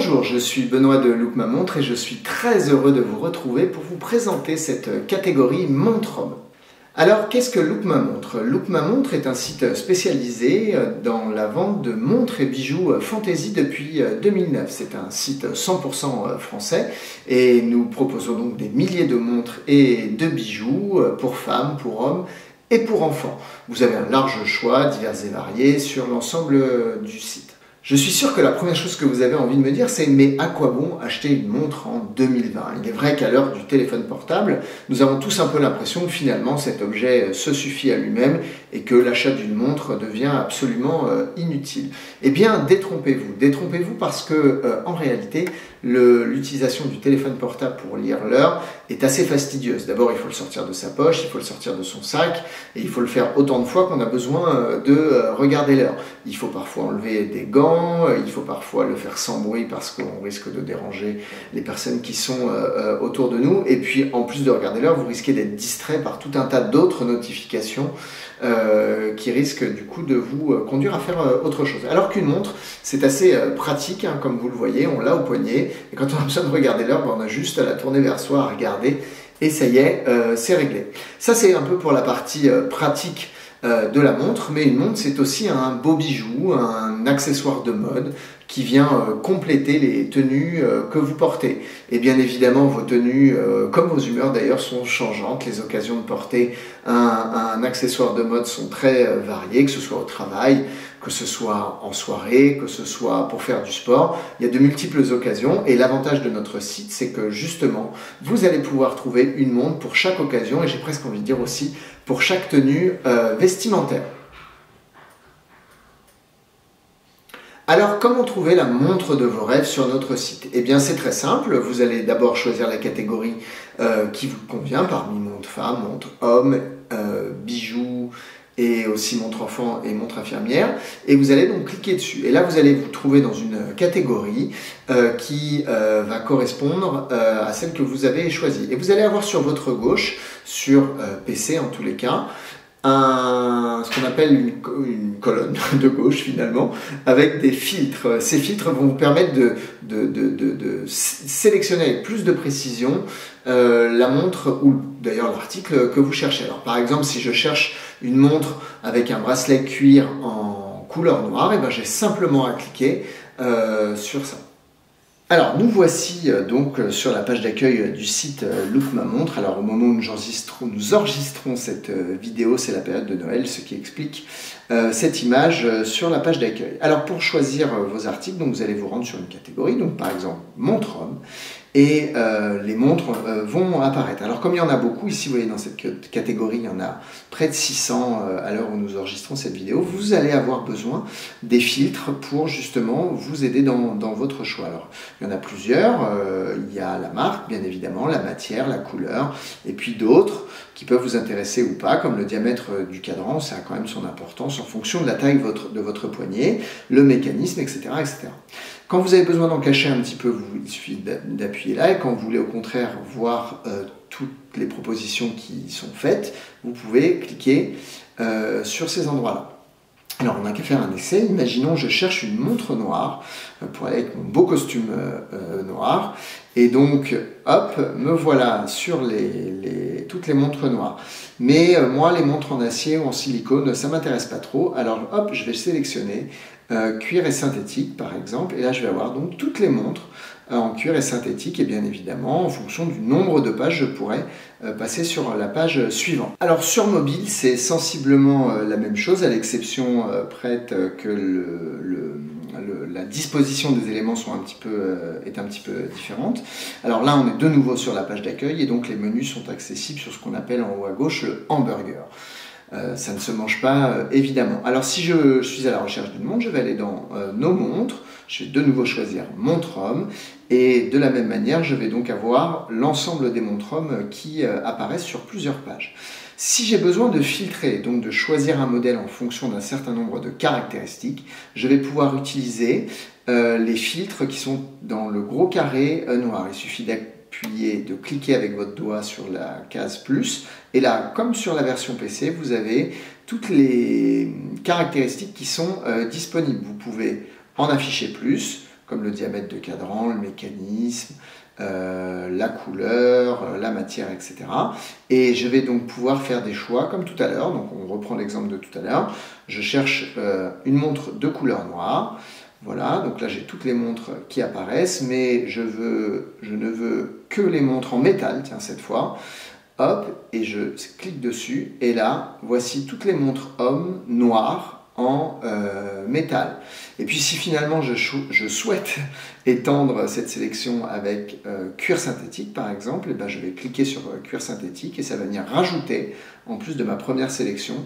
Bonjour, je suis Benoît de Look Ma Montre et je suis très heureux de vous retrouver pour vous présenter cette catégorie montre-homme. Alors, qu'est-ce que Look Ma Montre? Look Ma Montre est un site spécialisé dans la vente de montres et bijoux fantasy depuis 2009. C'est un site 100% français et nous proposons donc des milliers de montres et de bijoux pour femmes, pour hommes et pour enfants. Vous avez un large choix, divers et variés, sur l'ensemble du site. Je suis sûr que la première chose que vous avez envie de me dire, c'est « mais à quoi bon acheter une montre en 2020 ?» Il est vrai qu'à l'heure du téléphone portable, nous avons tous un peu l'impression que finalement cet objet se suffit à lui-même et que l'achat d'une montre devient absolument inutile. Eh bien, détrompez-vous. Détrompez-vous parce que, en réalité, l'utilisation du téléphone portable pour lire l'heure est assez fastidieuse. D'abord, il faut le sortir de sa poche, il faut le sortir de son sac et il faut le faire autant de fois qu'on a besoin de regarder l'heure. Il faut parfois enlever des gants, il faut parfois le faire sans bruit parce qu'on risque de déranger les personnes qui sont autour de nous. Et puis, en plus de regarder l'heure, vous risquez d'être distrait par tout un tas d'autres notifications qui risquent du coup de vous conduire à faire autre chose. Alors qu'une montre, c'est assez pratique, hein, comme vous le voyez, on l'a au poignet, et quand on a besoin de regarder l'heure, on a juste à la tourner vers soi, à regarder, et ça y est, c'est réglé. Ça, c'est un peu pour la partie pratique de la montre, mais une montre, c'est aussi un beau bijou, un accessoire de mode qui vient compléter les tenues que vous portez. Et bien évidemment, vos tenues, comme vos humeurs d'ailleurs, sont changeantes. Les occasions de porter un accessoire de mode sont très variées, que ce soit au travail, que ce soit en soirée, que ce soit pour faire du sport. Il y a de multiples occasions et l'avantage de notre site, c'est que justement, vous allez pouvoir trouver une montre pour chaque occasion et j'ai presque envie de dire aussi pour chaque tenue vestimentaire. Alors, comment trouver la montre de vos rêves sur notre site? Eh bien, c'est très simple. Vous allez d'abord choisir la catégorie qui vous convient, parmi montre femme, montre homme, bijoux, et aussi montre enfant et montre infirmière, et vous allez donc cliquer dessus. Et là, vous allez vous trouver dans une catégorie qui va correspondre à celle que vous avez choisie. Et vous allez avoir sur votre gauche, sur PC en tous les cas, ce qu'on appelle une colonne de gauche finalement, avec des filtres. Ces filtres vont vous permettre de sélectionner avec plus de précision la montre ou d'ailleurs l'article que vous cherchez. Alors par exemple, si je cherche une montre avec un bracelet cuir en couleur noire, et ben j'ai simplement à cliquer sur ça. Alors, nous voici donc sur la page d'accueil du site Look Ma Montre. Alors, au moment où nous enregistrons cette vidéo, c'est la période de Noël, ce qui explique cette image sur la page d'accueil. Alors, pour choisir vos articles, donc, vous allez vous rendre sur une catégorie, donc par exemple montre homme, et les montres vont apparaître. Alors, comme il y en a beaucoup, ici, vous voyez, dans cette catégorie, il y en a près de 600 à l'heure où nous enregistrons cette vidéo. Vous allez avoir besoin des filtres pour justement vous aider dans votre choix. Alors, il y en a plusieurs. Il y a la marque, bien évidemment, la matière, la couleur, et puis d'autres qui peuvent vous intéresser ou pas, comme le diamètre du cadran, ça a quand même son importance en fonction de la taille de votre poignet, le mécanisme, etc., etc. Quand vous avez besoin d'en cacher un petit peu, il suffit d'appuyer là, et quand vous voulez au contraire voir toutes les propositions qui sont faites, vous pouvez cliquer sur ces endroits-là. Alors, on n'a qu'à faire un essai. Imaginons je cherche une montre noire pour aller avec mon beau costume noir. Et donc, hop, me voilà sur toutes les montres noires. Mais moi, les montres en acier ou en silicone, ça ne m'intéresse pas trop. Alors, hop, je vais sélectionner cuir et synthétique, par exemple. Et là, je vais avoir donc toutes les montres en cuir et synthétique, et bien évidemment, en fonction du nombre de pages, je pourrais passer sur la page suivante. Alors sur mobile, c'est sensiblement la même chose, à l'exception près que la disposition des éléments est un petit peu différente. Alors là, on est de nouveau sur la page d'accueil, et donc les menus sont accessibles sur ce qu'on appelle en haut à gauche le hamburger. Ça ne se mange pas, évidemment. Alors si je suis à la recherche d'une montre, je vais aller dans nos montres, je vais de nouveau choisir montre homme, et de la même manière, je vais donc avoir l'ensemble des montres hommes qui apparaissent sur plusieurs pages. Si j'ai besoin de filtrer, donc de choisir un modèle en fonction d'un certain nombre de caractéristiques, je vais pouvoir utiliser les filtres qui sont dans le gros carré noir. Il suffit de cliquer avec votre doigt sur la case plus, et là, comme sur la version PC, vous avez toutes les caractéristiques qui sont disponibles. Vous pouvez en afficher plus, comme le diamètre de cadran, le mécanisme, la couleur, la matière, etc. Et je vais donc pouvoir faire des choix comme tout à l'heure. Donc on reprend l'exemple de tout à l'heure. Je cherche une montre de couleur noire. Voilà, donc là j'ai toutes les montres qui apparaissent, mais je ne veux que les montres en métal, tiens cette fois. Hop, et je clique dessus, et là, voici toutes les montres hommes noires en métal. Et puis si finalement je souhaite étendre cette sélection avec cuir synthétique par exemple, et ben je vais cliquer sur cuir synthétique et ça va venir rajouter, en plus de ma première sélection,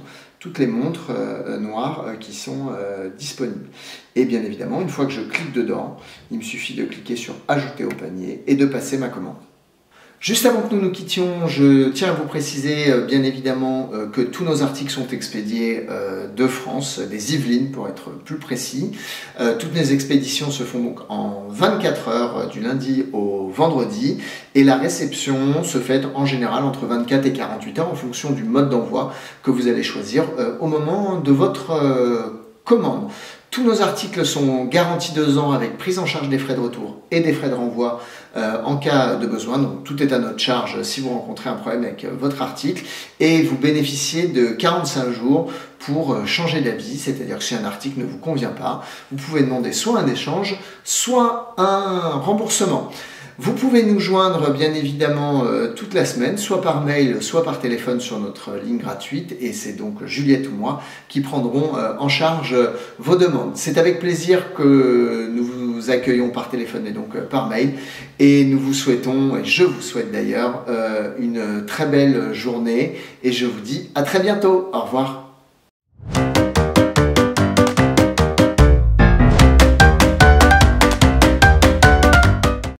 toutes les montres noires qui sont disponibles. Et bien évidemment, une fois que je clique dedans, il me suffit de cliquer sur ajouter au panier et de passer ma commande. Juste avant que nous nous quittions, je tiens à vous préciser bien évidemment que tous nos articles sont expédiés de France, des Yvelines pour être plus précis. Toutes les expéditions se font donc en 24 heures du lundi au vendredi et la réception se fait en général entre 24 et 48 heures en fonction du mode d'envoi que vous allez choisir au moment de votre commande. Tous nos articles sont garantis 2 ans avec prise en charge des frais de retour et des frais de renvoi en cas de besoin. Donc tout est à notre charge si vous rencontrez un problème avec votre article. Et vous bénéficiez de 45 jours pour changer d'avis, c'est-à-dire que si un article ne vous convient pas, vous pouvez demander soit un échange, soit un remboursement. Vous pouvez nous joindre bien évidemment toute la semaine, soit par mail, soit par téléphone sur notre ligne gratuite et c'est donc Juliette ou moi qui prendrons en charge vos demandes. C'est avec plaisir que nous vous accueillons par téléphone et donc par mail et nous vous souhaitons, et je vous souhaite d'ailleurs, une très belle journée et je vous dis à très bientôt. Au revoir.